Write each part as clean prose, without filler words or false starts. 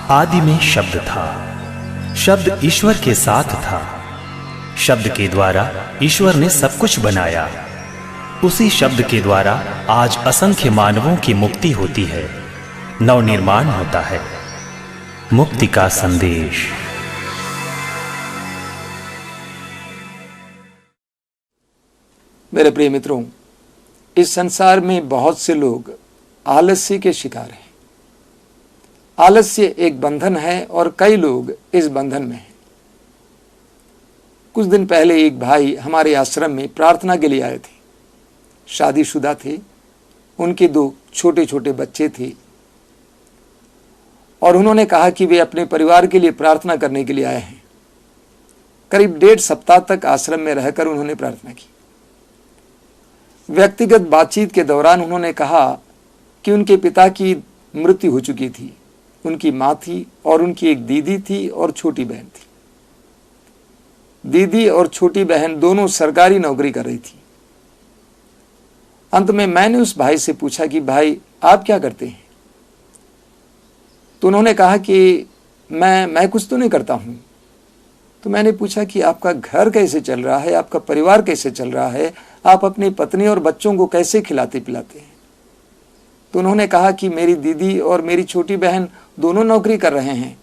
आदि में शब्द था, शब्द ईश्वर के साथ था, शब्द के द्वारा ईश्वर ने सब कुछ बनाया। उसी शब्द के द्वारा आज असंख्य मानवों की मुक्ति होती है, नवनिर्माण होता है। मुक्ति का संदेश। मेरे प्रिय मित्रों, इस संसार में बहुत से लोग आलस्य के शिकार हैं। आलस्य एक बंधन है और कई लोग इस बंधन में हैं। कुछ दिन पहले एक भाई हमारे आश्रम में प्रार्थना के लिए आए थे। शादीशुदा थे, उनके 2 छोटे छोटे बच्चे थे और उन्होंने कहा कि वे अपने परिवार के लिए प्रार्थना करने के लिए आए हैं। करीब 1.5 सप्ताह तक आश्रम में रहकर उन्होंने प्रार्थना की। व्यक्तिगत बातचीत के दौरान उन्होंने कहा कि उनके पिता की मृत्यु हो चुकी थी। उनकी माँ थी और उनकी एक दीदी थी और छोटी बहन थी। दीदी और छोटी बहन दोनों सरकारी नौकरी कर रही थी। अंत में मैंने उस भाई से पूछा कि भाई आप क्या करते हैं? तो उन्होंने कहा कि मैं कुछ तो नहीं करता हूं। तो मैंने पूछा कि आपका घर कैसे चल रहा है, आपका परिवार कैसे चल रहा है, आप अपनी पत्नी और बच्चों को कैसे खिलाते पिलाते हैं? तो उन्होंने कहा कि मेरी दीदी और मेरी छोटी बहन दोनों नौकरी कर रहे हैं।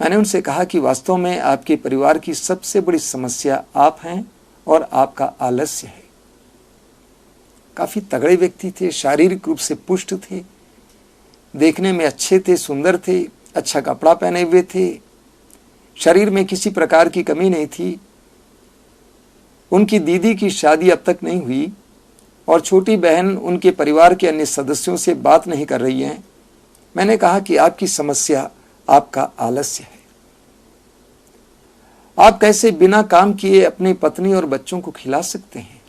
मैंने उनसे कहा कि वास्तव में आपके परिवार की सबसे बड़ी समस्या आप हैं और आपका आलस्य है। काफी तगड़े व्यक्ति थे, शारीरिक रूप से पुष्ट थे, देखने में अच्छे थे, सुंदर थे, अच्छा कपड़ा पहने हुए थे, शरीर में किसी प्रकार की कमी नहीं थी। उनकी दीदी की शादी अब तक नहीं हुई और छोटी बहन उनके परिवार के अन्य सदस्यों से बात नहीं कर रही है। मैंने कहा कि आपकी समस्या आपका आलस्य है। आप कैसे बिना काम किए अपनी पत्नी और बच्चों को खिला सकते हैं?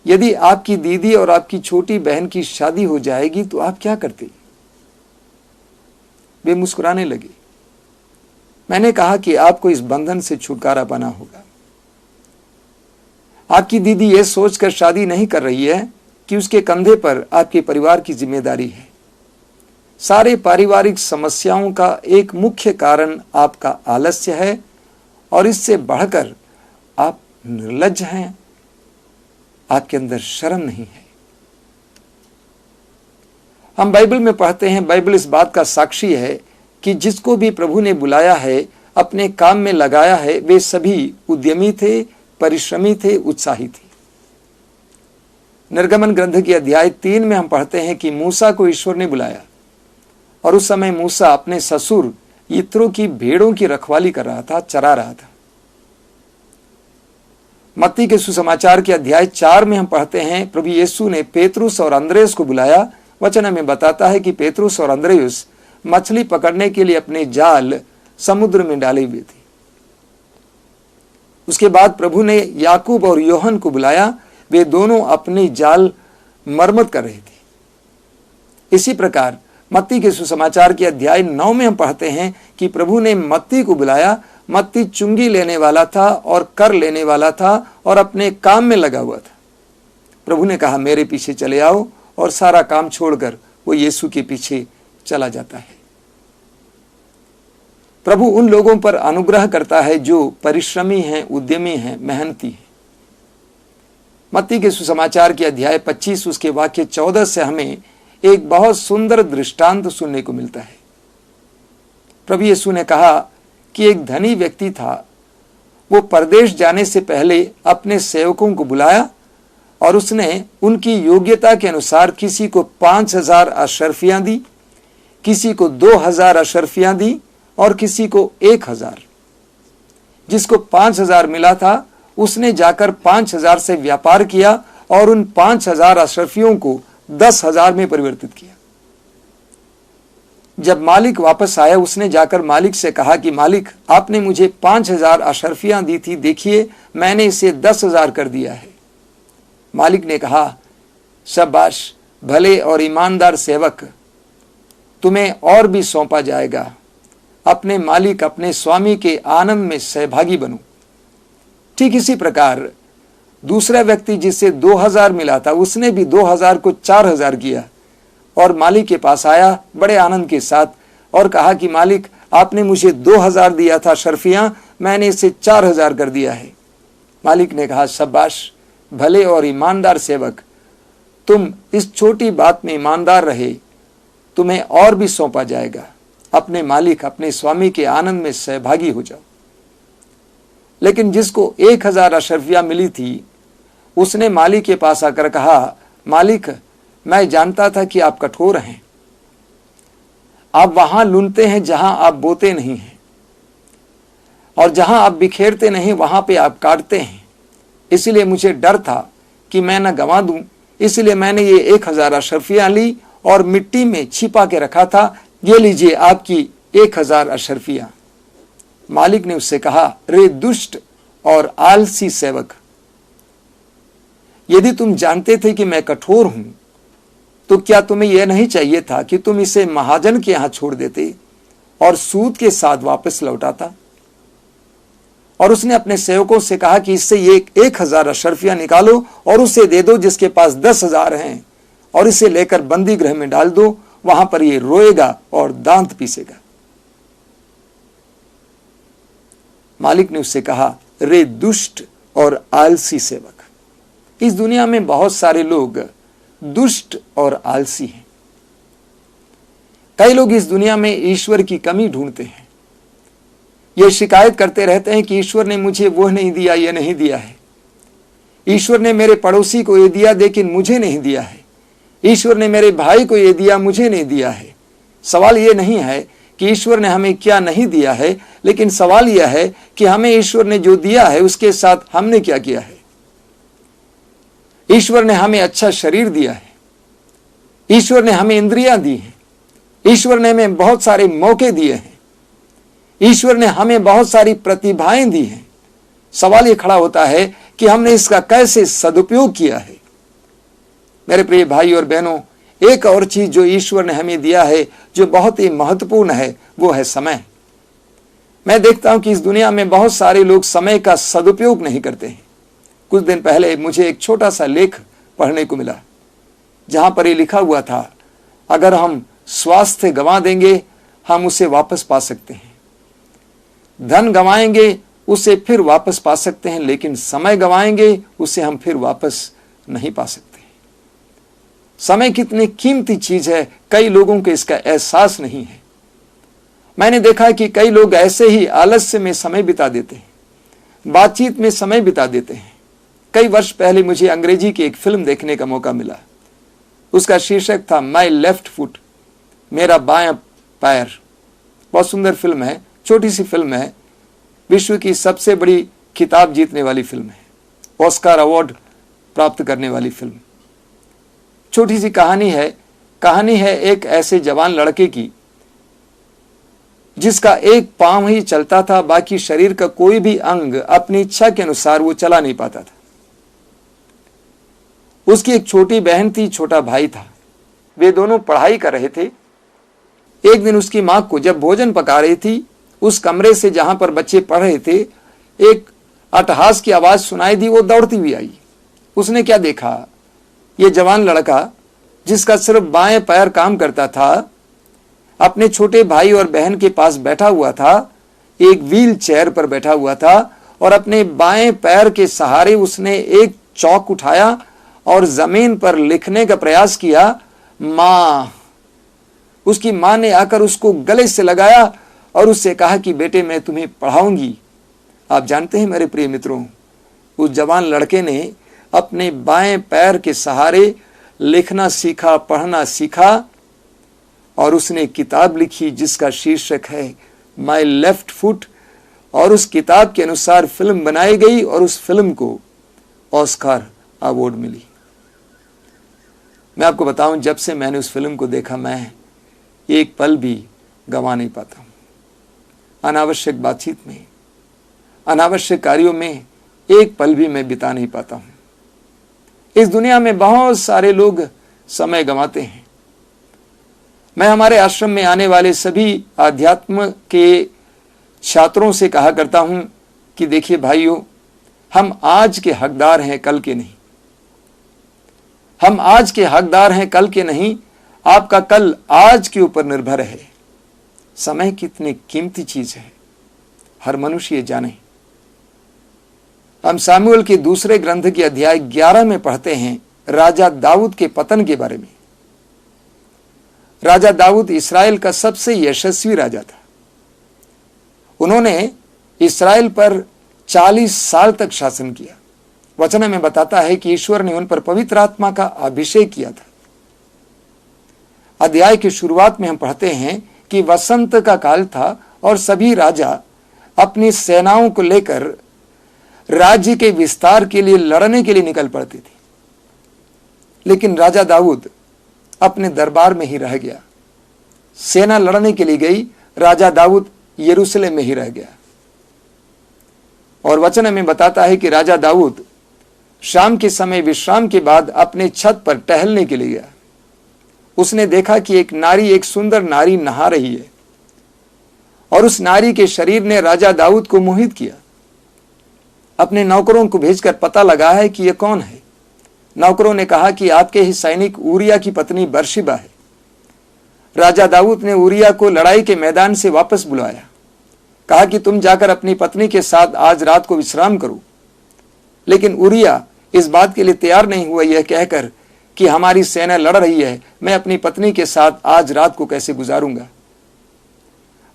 यदि आपकी दीदी और आपकी छोटी बहन की शादी हो जाएगी तो आप क्या करते? वे मुस्कुराने लगे। मैंने कहा कि आपको इस बंधन से छुटकारा पाना होगा। आपकी दीदी यह सोचकर शादी नहीं कर रही है कि उसके कंधे पर आपके परिवार की जिम्मेदारी है। सारे पारिवारिक समस्याओं का एक मुख्य कारण आपका आलस्य है और इससे बढ़कर आप निर्लज्ज हैं, आपके अंदर शर्म नहीं है। हम बाइबल में पढ़ते हैं, बाइबल इस बात का साक्षी है कि जिसको भी प्रभु ने बुलाया है, अपने काम में लगाया है, वे सभी उद्यमी थे, परिश्रमी थे, उत्साही थे। निर्गमन ग्रंथ के अध्याय 3 में हम पढ़ते हैं कि मूसा को ईश्वर ने बुलाया और उस समय मूसा अपने ससुर यित्रो की भेड़ों की रखवाली कर रहा था, चरा रहा था। मत्ती के सुसमाचार के अध्याय 4 में हम पढ़ते हैं प्रभु यीशु ने पेतरुस और अंद्रेस को बुलाया। वचन हमें बताता है कि पेतरुस और अंद्रेस मछली पकड़ने के लिए अपने जाल समुद्र में डाले हुए थे। उसके बाद प्रभु ने याकूब और योहन को बुलाया। वे दोनों अपनी जाल मरम्मत कर रहे थे। इसी प्रकार मत्ती के सुसमाचार के अध्याय 9 में हम पढ़ते हैं कि प्रभु ने मत्ती को बुलाया। मत्ती चुंगी लेने वाला था और कर लेने वाला था और अपने काम में लगा हुआ था। प्रभु ने कहा मेरे पीछे चले आओ, और सारा काम छोड़कर वो यीशु के पीछे चला जाता है। प्रभु उन लोगों पर अनुग्रह करता है जो परिश्रमी हैं, उद्यमी हैं, मेहनती हैं। मत्ती के सुसमाचार के अध्याय 25 उसके वाक्य 14 से हमें एक बहुत सुंदर दृष्टांत सुनने को मिलता है। प्रभु यीशु ने कहा कि एक धनी व्यक्ति था। वो परदेश जाने से पहले अपने सेवकों को बुलाया और उसने उनकी योग्यता के अनुसार किसी को 5,000 अशर्फियां दी, किसी को 2,000 अशर्फियां दी और किसी को 1,000। जिसको 5,000 मिला था उसने जाकर 5,000 से व्यापार किया और उन 5,000 अशर्फियों को 10,000 में परिवर्तित किया। जब मालिक वापस आया उसने जाकर मालिक से कहा कि मालिक, आपने मुझे 5,000 अशर्फियां दी थी, देखिए मैंने इसे 10,000 कर दिया है। मालिक ने कहा, शाबाश भले और ईमानदार सेवक, तुम्हें और भी सौंपा जाएगा। अपने मालिक, अपने स्वामी के आनंद में सहभागी बनो। ठीक इसी प्रकार दूसरा व्यक्ति जिसे 2,000 मिला था उसने भी 2,000 को 4,000 किया और मालिक के पास आया बड़े आनंद के साथ और कहा कि मालिक, आपने मुझे 2000 दिया था शर्फियां, मैंने इसे 4000 कर दिया है। मालिक ने कहा, शाबाश, भले और ईमानदार सेवक, तुम इस छोटी बात में ईमानदार रहे, तुम्हें और भी सौंपा जाएगा। अपने मालिक, अपने स्वामी के आनंद में सहभागी हो जाओ। लेकिन जिसको 1000 अशर्फियां मिली थी, उसने मालिक के पास आकर कहा, मालिक, मैं जानता था कि आप कठोर हैं, आप वहां लूटते हैं जहां आप बोते नहीं हैं, और जहां आप बिखेरते नहीं वहां पे आप काटते हैं। इसलिए मुझे डर था कि मैं न गंवा दूं, इसलिए मैंने ये 1000 अशर्फियां ली और मिट्टी में छिपा के रखा था। ये लीजिए आपकी 1000 अशर्फियां। मालिक ने उससे कहा, रे दुष्ट और आलसी सेवक, यदि तुम जानते थे कि मैं कठोर हूं, तो क्या तुम्हें यह नहीं चाहिए था कि तुम इसे महाजन के यहां छोड़ देते और सूद के साथ वापस लौटाता? और उसने अपने सेवकों से कहा कि इससे ये 1000 अशर्फियां निकालो और उसे दे दो जिसके पास 10,000 हैं, और इसे लेकर बंदी गृह में डाल दो, वहां पर ये रोएगा और दांत पीसेगा। मालिक ने उससे कहा, रे दुष्ट और आलसी सेवक। इस दुनिया में बहुत सारे लोग दुष्ट और आलसी हैं। कई लोग इस दुनिया में ईश्वर की कमी ढूंढते हैं। ये शिकायत करते रहते हैं कि ईश्वर ने मुझे वो नहीं दिया, ये नहीं दिया है। ईश्वर ने मेरे पड़ोसी को ये दिया लेकिन मुझे नहीं दिया है। ईश्वर ने मेरे भाई को ये दिया, मुझे नहीं दिया है। सवाल ये नहीं है कि ईश्वर ने हमें क्या नहीं दिया है, लेकिन सवाल यह है कि हमें ईश्वर ने जो दिया है उसके साथ हमने क्या किया है। ईश्वर ने हमें अच्छा शरीर दिया है, ईश्वर ने हमें इंद्रियां दी हैं, ईश्वर ने हमें बहुत सारे मौके दिए हैं, ईश्वर ने हमें बहुत सारी प्रतिभाएं दी हैं। सवाल ये खड़ा होता है कि हमने इसका कैसे सदुपयोग किया है। मेरे प्रिय भाई और बहनों, एक और चीज जो ईश्वर ने हमें दिया है जो बहुत ही महत्वपूर्ण है, वो है समय। मैं देखता हूं कि इस दुनिया में बहुत सारे लोग समय का सदुपयोग नहीं करते हैं। कुछ दिन पहले मुझे एक छोटा सा लेख पढ़ने को मिला जहां पर ये लिखा हुआ था, अगर हम स्वास्थ्य गंवा देंगे हम उसे वापस पा सकते हैं, धन गंवाएंगे उसे फिर वापस पा सकते हैं, लेकिन समय गंवाएंगे उसे हम फिर वापस नहीं पा सकते। समय कितनी कीमती चीज है, कई लोगों को इसका एहसास नहीं है। मैंने देखा है कि कई लोग ऐसे ही आलस्य में समय बिता देते हैं, बातचीत में समय बिता देते हैं। कई वर्ष पहले मुझे अंग्रेजी की एक फिल्म देखने का मौका मिला। उसका शीर्षक था माई लेफ्ट फुट, मेरा बायां पैर। बहुत सुंदर फिल्म है, छोटी सी फिल्म है, विश्व की सबसे बड़ी खिताब जीतने वाली फिल्म है, ऑस्कार अवार्ड प्राप्त करने वाली फिल्म। छोटी सी कहानी है एक ऐसे जवान लड़के की जिसका एक पांव ही चलता था, बाकी शरीर का कोई भी अंग अपनी इच्छा के अनुसार वो चला नहीं पाता था। उसकी एक छोटी बहन थी, छोटा भाई था। वे दोनों पढ़ाई कर रहे थे। एक दिन उसकी मां को जब भोजन पका रही थी, उस कमरे से जहां पर बच्चे पढ़ रहे थे एक अट्टहास की आवाज सुनाई दी। वो दौड़ती हुई आई। उसने क्या देखा, ये जवान लड़का जिसका सिर्फ बाएं पैर काम करता था, अपने छोटे भाई और बहन के पास बैठा हुआ था, एक व्हील चेयर पर बैठा हुआ था, और अपने बाएं पैर के सहारे उसने एक चौक उठाया और जमीन पर लिखने का प्रयास किया। मां, उसकी मां ने आकर उसको गले से लगाया और उससे कहा कि बेटे मैं तुम्हें पढ़ाऊंगी। आप जानते हैं मेरे प्रिय मित्रों, उस जवान लड़के ने अपने बाएं पैर के सहारे लिखना सीखा, पढ़ना सीखा, और उसने किताब लिखी जिसका शीर्षक है माई लेफ्ट फुट, और उस किताब के अनुसार फिल्म बनाई गई और उस फिल्म को ऑस्कार अवार्ड मिली। मैं आपको बताऊं, जब से मैंने उस फिल्म को देखा, मैं एक पल भी गंवा नहीं पाता हूं। अनावश्यक बातचीत में, अनावश्यक कार्यों में एक पल भी मैं बिता नहीं पाता हूं। इस दुनिया में बहुत सारे लोग समय गंवाते हैं। मैं हमारे आश्रम में आने वाले सभी आध्यात्म के छात्रों से कहा करता हूं कि देखिए भाइयों, हम आज के हकदार हैं, कल के नहीं। हम आज के हकदार हैं, कल के नहीं। आपका कल आज के ऊपर निर्भर है। समय कितनी कीमती चीज है, हर मनुष्य ये जाने। हम सामुएल के दूसरे ग्रंथ के अध्याय 11 में पढ़ते हैं राजा दाऊद के पतन के बारे में। राजा दाऊद इस्राएल का सबसे यशस्वी राजा था। उन्होंने इस्राएल पर 40 साल तक शासन किया। वचन में बताता है कि ईश्वर ने उन पर पवित्र आत्मा का अभिषेक किया था। अध्याय की शुरुआत में हम पढ़ते हैं कि वसंत का काल था और सभी राजा अपनी सेनाओं को लेकर राज्य के विस्तार के लिए लड़ने के लिए निकल पड़ते थे। लेकिन राजा दाऊद अपने दरबार में ही रह गया। सेना लड़ने के लिए गई, राजा दाऊद यरूशलेम में ही रह गया। और वचन में बताता है कि राजा दाऊद शाम के समय विश्राम के बाद अपने छत पर टहलने के लिए गया। उसने देखा कि एक सुंदर नारी नहा रही है और उस नारी के शरीर ने राजा दाऊद को मोहित किया। अपने नौकरों को भेजकर पता लगा है कि यह कौन है। नौकरों ने कहा कि आपके ही सैनिक ऊरिया की पत्नी बर्शिबा है। राजा दाऊद ने ऊरिया को लड़ाई के मैदान से वापस बुलाया, कहा कि तुम जाकर अपनी पत्नी के साथ आज रात को विश्राम करो। लेकिन ऊरिया इस बात के लिए तैयार नहीं हुआ, यह कहकर कि हमारी सेना लड़ रही है, मैं अपनी पत्नी के साथ आज रात को कैसे गुजारूंगा।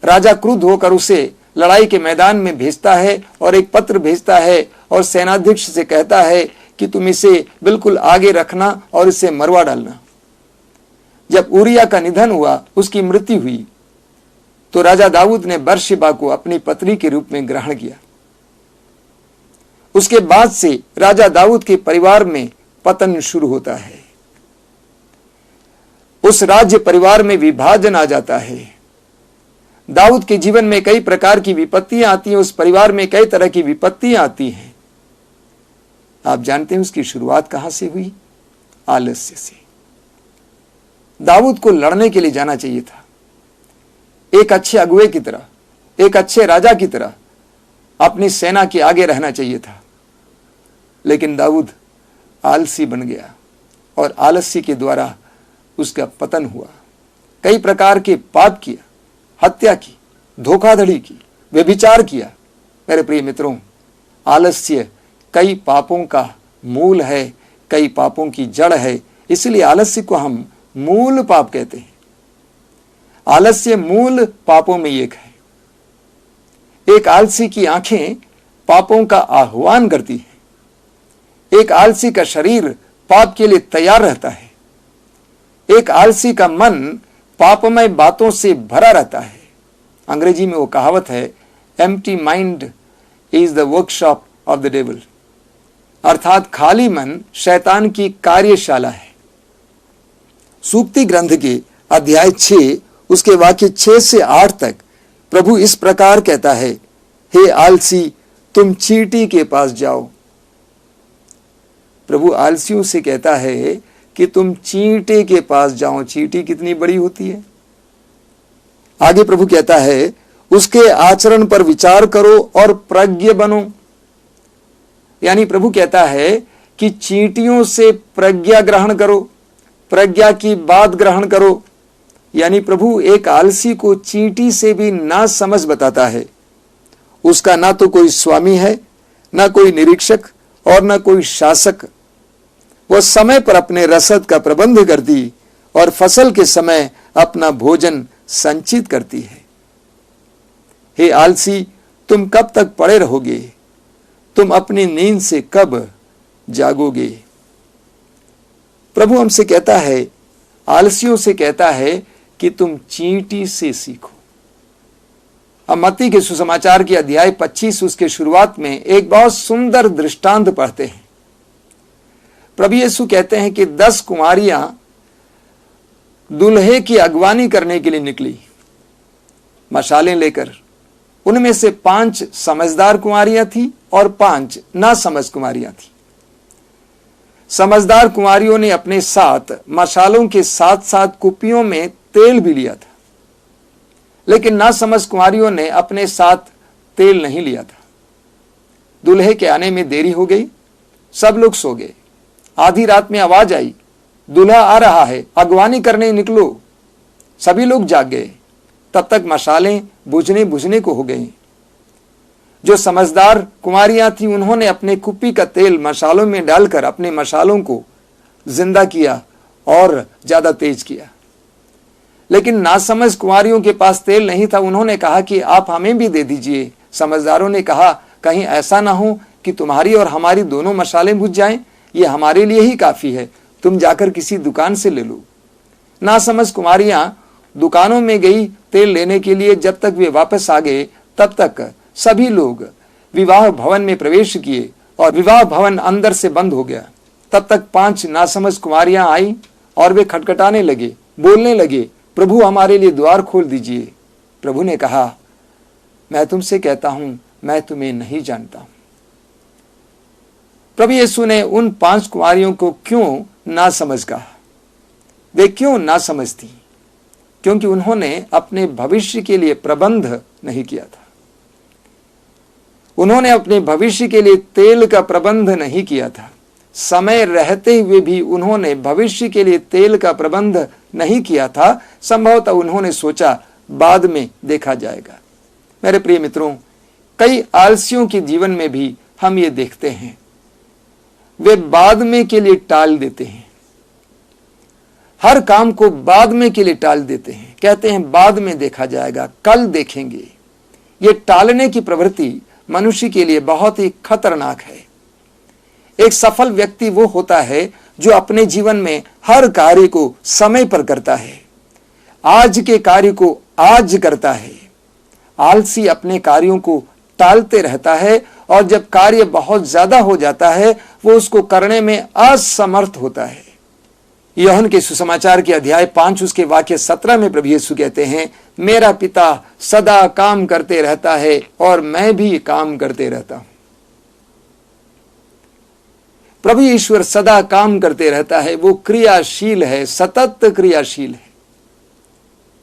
राजा क्रुद्ध होकर उसे लड़ाई के मैदान में भेजता है और एक पत्र भेजता है और सेनाध्यक्ष से कहता है कि तुम इसे बिल्कुल आगे रखना और इसे मरवा डालना। जब ऊरिया का निधन हुआ, उसकी मृत्यु हुई, तो राजा दाऊद ने बर्शिबा को अपनी पत्नी के रूप में ग्रहण किया। उसके बाद से राजा दाऊद के परिवार में पतन शुरू होता है। उस राज्य परिवार में विभाजन आ जाता है। दाऊद के जीवन में कई प्रकार की विपत्तियां आती हैं, उस परिवार में कई तरह की विपत्तियां आती हैं। आप जानते हैं उसकी शुरुआत कहां से हुई? आलस्य से। दाऊद को लड़ने के लिए जाना चाहिए था, एक अच्छे अगुवे की तरह, एक अच्छे राजा की तरह अपनी सेना के आगे रहना चाहिए था। लेकिन दाऊद आलसी बन गया और आलस्य के द्वारा उसका पतन हुआ। कई प्रकार के पाप किया, हत्या की, धोखाधड़ी की, व्यभिचार किया। मेरे प्रिय मित्रों, आलस्य कई पापों का मूल है, कई पापों की जड़ है। इसलिए आलस्य को हम मूल पाप कहते हैं। आलस्य मूल पापों में एक है। एक आलसी की आंखें पापों का आह्वान करती हैं। एक आलसी का शरीर पाप के लिए तैयार रहता है। एक आलसी का मन पापमय बातों से भरा रहता है। अंग्रेजी में वो कहावत है, empty mind is the workshop of the devil, अर्थात खाली मन शैतान की कार्यशाला है। सूक्ति ग्रंथ के अध्याय 6 उसके वाक्य 6 से 8 तक प्रभु इस प्रकार कहता है, हे आलसी तुम चींटी के पास जाओ। प्रभु आलसियों से कहता है कि तुम चींटे के पास जाओ। चींटी कितनी बड़ी होती है। आगे प्रभु कहता है, उसके आचरण पर विचार करो और प्रज्ञ बनो। यानी प्रभु कहता है कि चींटियों से प्रज्ञा ग्रहण करो, प्रज्ञा की बात ग्रहण करो। यानी प्रभु एक आलसी को चींटी से भी ना समझ बताता है। उसका ना तो कोई स्वामी है, ना कोई निरीक्षक और ना कोई शासक। वह समय पर अपने रसद का प्रबंध करती और फसल के समय अपना भोजन संचित करती है। हे आलसी, तुम कब तक पड़े रहोगे? तुम अपनी नींद से कब जागोगे? प्रभु हमसे कहता है, आलसियों से कहता है कि तुम चींटी से सीखो। हम मत्ती के सुसमाचार के अध्याय 25 उसके शुरुआत में एक बहुत सुंदर दृष्टांत पढ़ते हैं। प्रभु यीशु कहते हैं कि 10 कुमारियां दूल्हे की अगवानी करने के लिए निकली मशालें लेकर। उनमें से 5 समझदार कुमारियां थी और 5 नासमझ कुमारियां थी। समझदार कुमारियों ने अपने साथ मशालों के साथ साथ कुपियों में तेल भी लिया था, लेकिन नासमझ कुमारियों ने अपने साथ तेल नहीं लिया था। दूल्हे के आने में देरी हो गई, सब लोग सो गए। आधी रात में आवाज आई दूल्हा आ रहा है, अगवानी करने निकलो। सभी लोग जाग गए। तब तक मशालें बुझने को हो गईं। जो समझदार कुमारियां थीं उन्होंने अपने कुप्पी का तेल मशालों में डालकर अपने मशालों को जिंदा किया और ज्यादा तेज किया। लेकिन नासमझ कुमारियों के पास तेल नहीं था। उन्होंने कहा कि आप हमें भी दे दीजिए। समझदारों ने कहा, कहीं ऐसा ना हो कि तुम्हारी और हमारी दोनों मशालें बुझ जाएं, ये हमारे लिए ही काफी है, तुम जाकर किसी दुकान से ले लो। नासमझ कुमारियां दुकानों में गई तेल लेने के लिए। जब तक वे वापस आ गए तब तक सभी लोग विवाह भवन में प्रवेश किए और विवाह भवन अंदर से बंद हो गया। तब तक 5 नासमझ कुमारियां आई और वे खटखटाने लगे, बोलने लगे, प्रभु हमारे लिए द्वार खोल दीजिए। प्रभु ने कहा, मैं तुमसे कहता हूं, मैं तुम्हें नहीं जानता हूं। प्रभु यीशु ने उन 5 कुमारियों को क्यों नासमझ कहा? वे क्यों नासमझ थी? क्योंकि उन्होंने अपने भविष्य के लिए प्रबंध नहीं किया था। उन्होंने अपने भविष्य के लिए तेल का प्रबंध नहीं किया था। समय रहते हुए भी उन्होंने भविष्य के लिए तेल का प्रबंध नहीं किया था। संभवतः उन्होंने सोचा बाद में देखा जाएगा। मेरे प्रिय मित्रों, कई आलसियों के जीवन में भी हम ये देखते हैं, वे बाद में के लिए टाल देते हैं। हर काम को बाद में के लिए टाल देते हैं। कहते हैं बाद में देखा जाएगा, कल देखेंगे। ये टालने की प्रवृत्ति मनुष्य के लिए बहुत ही खतरनाक है। एक सफल व्यक्ति वो होता है जो अपने जीवन में हर कार्य को समय पर करता है, आज के कार्य को आज करता है। आलसी अपने कार्यों को टालते रहता है और जब कार्य बहुत ज्यादा हो जाता है वो उसको करने में असमर्थ होता है। यूहन्ना के सुसमाचार के अध्याय 5 उसके वाक्य 17 में प्रभु यीशु कहते हैं, मेरा पिता सदा काम करते रहता है और मैं भी काम करते रहता हूं। प्रभु ईश्वर सदा काम करते रहता है, वो क्रियाशील है, सतत क्रियाशील है।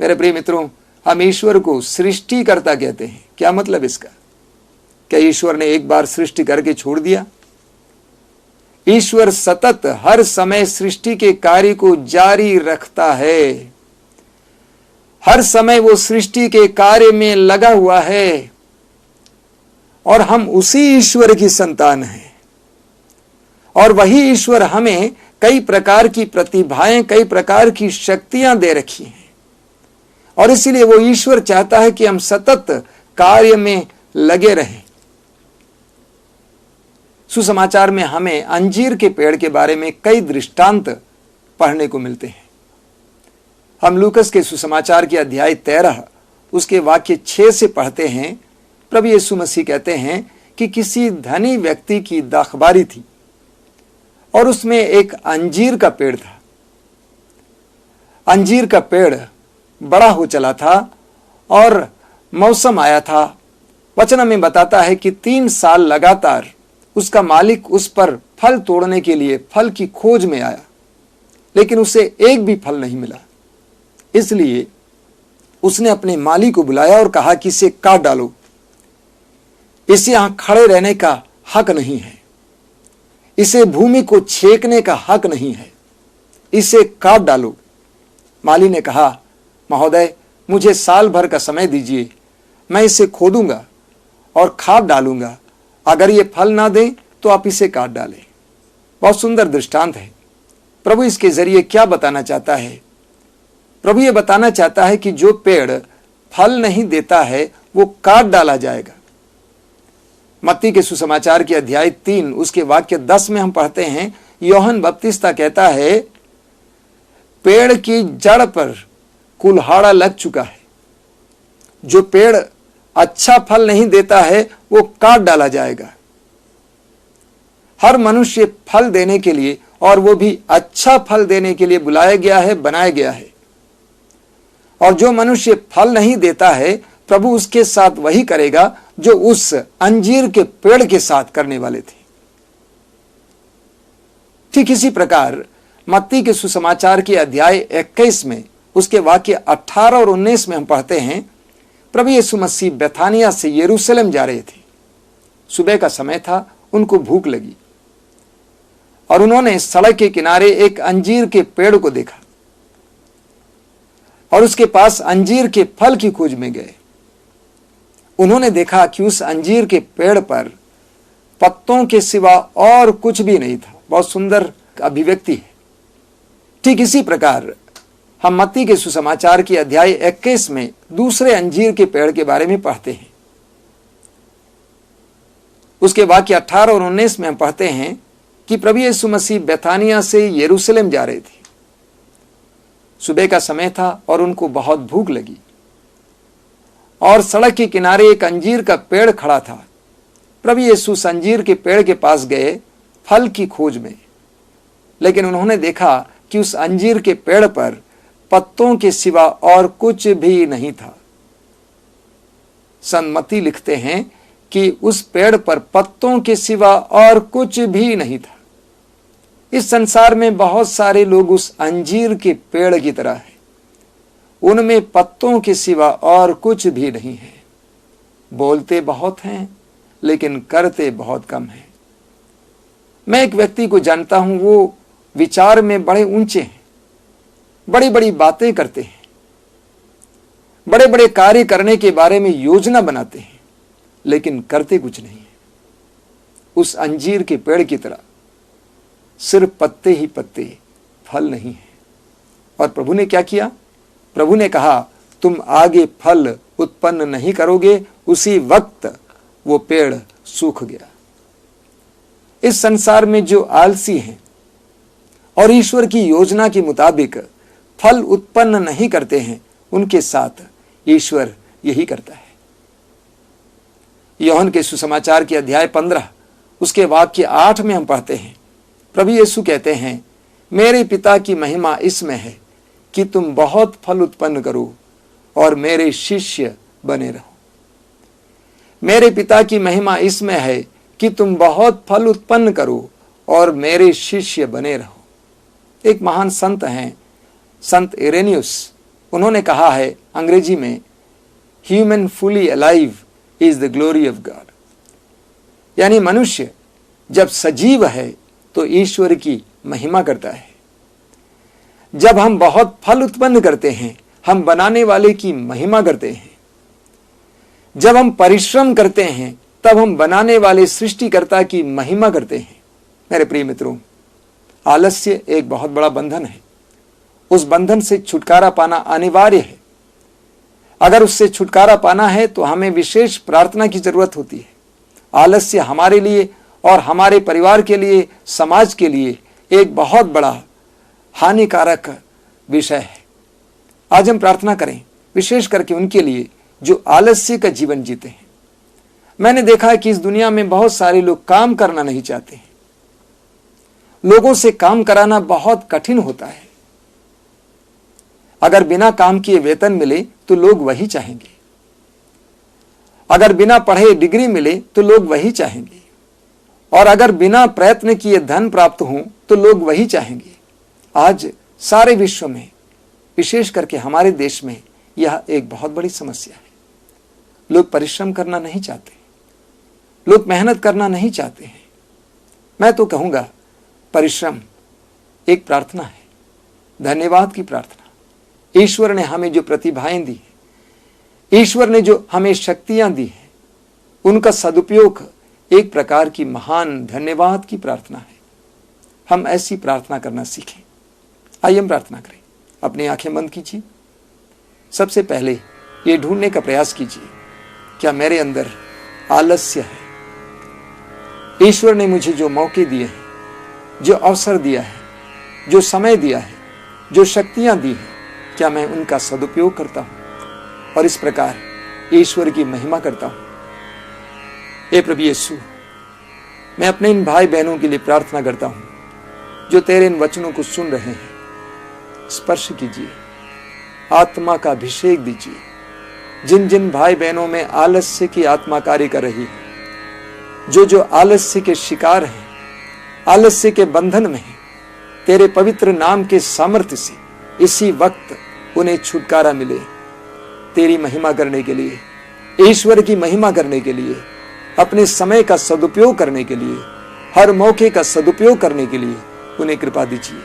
मेरे प्रिय मित्रों, हम ईश्वर को सृष्टिकर्ता कहते हैं। क्या मतलब इसका? क्या ईश्वर ने एक बार सृष्टि करके छोड़ दिया? ईश्वर सतत हर समय सृष्टि के कार्य को जारी रखता है। हर समय वो सृष्टि के कार्य में लगा हुआ है और हम उसी ईश्वर की संतान हैं। और वही ईश्वर हमें कई प्रकार की प्रतिभाएं, कई प्रकार की शक्तियां दे रखी हैं और इसीलिए वो ईश्वर चाहता है कि हम सतत कार्य में लगे रहें। सुसमाचार में हमें अंजीर के पेड़ के बारे में कई दृष्टांत पढ़ने को मिलते हैं। हम लूकस के सुसमाचार के अध्याय 13 उसके वाक्य 6 से पढ़ते हैं। प्रभु यीशु मसीह कहते हैं कि किसी धनी व्यक्ति की दाखबारी थी और उसमें एक अंजीर का पेड़ था। अंजीर का पेड़ बड़ा हो चला था और मौसम आया था। वचन में बताता है कि 3 साल लगातार उसका मालिक उस पर फल तोड़ने के लिए फल की खोज में आया, लेकिन उसे एक भी फल नहीं मिला। इसलिए उसने अपने मालिक को बुलाया और कहा कि इसे काट डालो, इसे यहां खड़े रहने का हक नहीं है, इसे भूमि को छेकने का हक नहीं है, इसे काट डालो। माली ने कहा, महोदय मुझे साल भर का समय दीजिए, मैं इसे खोदूंगा और खाद डालूंगा, अगर ये फल ना दे तो आप इसे काट डालें। बहुत सुंदर दृष्टांत है। प्रभु इसके जरिए क्या बताना चाहता है? प्रभु ये बताना चाहता है कि जो पेड़ फल नहीं देता है वो काट डाला जाएगा। मत्ती के सुसमाचार के अध्याय 3 उसके वाक्य 10 में हम पढ़ते हैं, यूहन्ना बपतिस्ता कहता है, पेड़ की जड़ पर कुल्हाड़ा लग चुका है। जो पेड़ अच्छा फल नहीं देता है वो काट डाला जाएगा। हर मनुष्य फल देने के लिए और वो भी अच्छा फल देने के लिए बुलाया गया है, बनाया गया है। और जो मनुष्य फल नहीं देता है प्रभु उसके साथ वही करेगा जो उस अंजीर के पेड़ के साथ करने वाले थे। ठीक इसी प्रकार मत्ती के सुसमाचार के अध्याय 21 में उसके वाक्य 18 और 19 में हम पढ़ते हैं, प्रभु यीशु मसीह बेथानिया से यरूशलेम जा रहे थे। सुबह का समय था, उनको भूख लगी और उन्होंने सड़क के किनारे एक अंजीर के पेड़ को देखा और उसके पास अंजीर के फल की खोज में गए। उन्होंने देखा कि उस अंजीर के पेड़ पर पत्तों के सिवा और कुछ भी नहीं था। बहुत सुंदर अभिव्यक्ति है। ठीक इसी प्रकार हम मत्ती के सुसमाचार की अध्याय 21 में दूसरे अंजीर के पेड़ के बारे में पढ़ते हैं। उसके वाक्य 18 और 19 में हम पढ़ते हैं कि प्रभु यीशु मसीह बेथानिया से यरूशलेम जा रहे थे। सुबह का समय था और उनको बहुत भूख लगी और सड़क के किनारे एक अंजीर का पेड़ खड़ा था। प्रभु यीशु उस अंजीर के पेड़ के पास गए फल की खोज में, लेकिन उन्होंने देखा कि उस अंजीर के पेड़ पर पत्तों के सिवा और कुछ भी नहीं था। संत मत्ती लिखते हैं कि उस पेड़ पर पत्तों के सिवा और कुछ भी नहीं था। इस संसार में बहुत सारे लोग उस अंजीर के पेड़ की तरह हैं। उनमें पत्तों के सिवा और कुछ भी नहीं है। बोलते बहुत हैं लेकिन करते बहुत कम हैं। मैं एक व्यक्ति को जानता हूं, वो विचार में बड़े ऊंचे हैं, बड़ी बड़ी बातें करते हैं, बड़े बड़े कार्य करने के बारे में योजना बनाते हैं, लेकिन करते कुछ नहीं है। उस अंजीर के पेड़ की तरह सिर्फ पत्ते ही पत्ते, फल नहीं है। और प्रभु ने क्या किया? प्रभु ने कहा, तुम आगे फल उत्पन्न नहीं करोगे। उसी वक्त वो पेड़ सूख गया। इस संसार में जो आलसी हैं और ईश्वर की योजना के मुताबिक फल उत्पन्न नहीं करते हैं, उनके साथ ईश्वर यही करता है। यूहन्ना के सुसमाचार के अध्याय 15 उसके वाक्य 8 में हम पढ़ते हैं, प्रभु यीशु कहते हैं, मेरे पिता की महिमा इसमें है कि तुम बहुत फल उत्पन्न करो और मेरे शिष्य बने रहो। मेरे पिता की महिमा इसमें है कि तुम बहुत फल उत्पन्न करो और मेरे शिष्य बने रहो। एक महान संत हैं, संत इरेनियस, उन्होंने कहा है अंग्रेजी में, human fully alive is the glory of God. यानी मनुष्य जब सजीव है तो ईश्वर की महिमा करता है। जब हम बहुत फल उत्पन्न करते हैं, हम बनाने वाले की महिमा करते हैं। जब हम परिश्रम करते हैं, तब हम बनाने वाले सृष्टिकर्ता की महिमा करते हैं। मेरे प्रिय मित्रों, आलस्य एक बहुत बड़ा बंधन है। उस बंधन से छुटकारा पाना अनिवार्य है। अगर उससे छुटकारा पाना है तो हमें विशेष प्रार्थना की जरूरत होती है। आलस्य हमारे लिए और हमारे परिवार के लिए, समाज के लिए एक बहुत बड़ा हानिकारक विषय है। आज हम प्रार्थना करें, विशेष करके उनके लिए जो आलस्य का जीवन जीते हैं। मैंने देखा है कि इस दुनिया में बहुत सारे लोग काम करना नहीं चाहते हैं। लोगों से काम कराना बहुत कठिन होता है। अगर बिना काम किए वेतन मिले तो लोग वही चाहेंगे। अगर बिना पढ़े डिग्री मिले तो लोग वही चाहेंगे। और अगर बिना प्रयत्न किए धन प्राप्त हो तो लोग वही चाहेंगे। आज सारे विश्व में, विशेष करके हमारे देश में, यह एक बहुत बड़ी समस्या है। लोग परिश्रम करना नहीं चाहते, लोग मेहनत करना नहीं चाहते हैं। मैं तो कहूंगा, परिश्रम एक प्रार्थना है, धन्यवाद की प्रार्थना। ईश्वर ने हमें जो प्रतिभाएं दी हैं, ईश्वर ने जो हमें शक्तियां दी हैं, उनका सदुपयोग एक प्रकार की महान धन्यवाद की प्रार्थना है। हम ऐसी प्रार्थना करना सीखें। आइए हम प्रार्थना करें। अपनी आंखें बंद कीजिए। सबसे पहले ये ढूंढने का प्रयास कीजिए, क्या मेरे अंदर आलस्य है? ईश्वर ने मुझे जो मौके दिए हैं, जो अवसर दिया है, जो समय दिया है, जो शक्तियां दी हैं, क्या मैं उनका सदुपयोग करता हूं और इस प्रकार ईश्वर की महिमा करता हूं? हे प्रभु यीशु, मैं अपने इन भाई बहनों के लिए प्रार्थना करता हूं जो तेरे इन वचनों को सुन रहे हैं। स्पर्श कीजिए, आत्मा का अभिषेक दीजिए। जिन जिन भाई बहनों में आलस्य की आत्मा कार्य कर रही है, जो आलस्य के शिकार हैं, आलस्य के बंधन में हैं, तेरे पवित्र नाम के सामर्थ्य से इसी वक्त उन्हें छुटकारा मिले। तेरी महिमा करने के लिए, ईश्वर की महिमा करने के लिए, अपने समय का सदुपयोग करने के लिए हर मौके का सदुपयोग करने के लिए उन्हें कृपा दीजिए।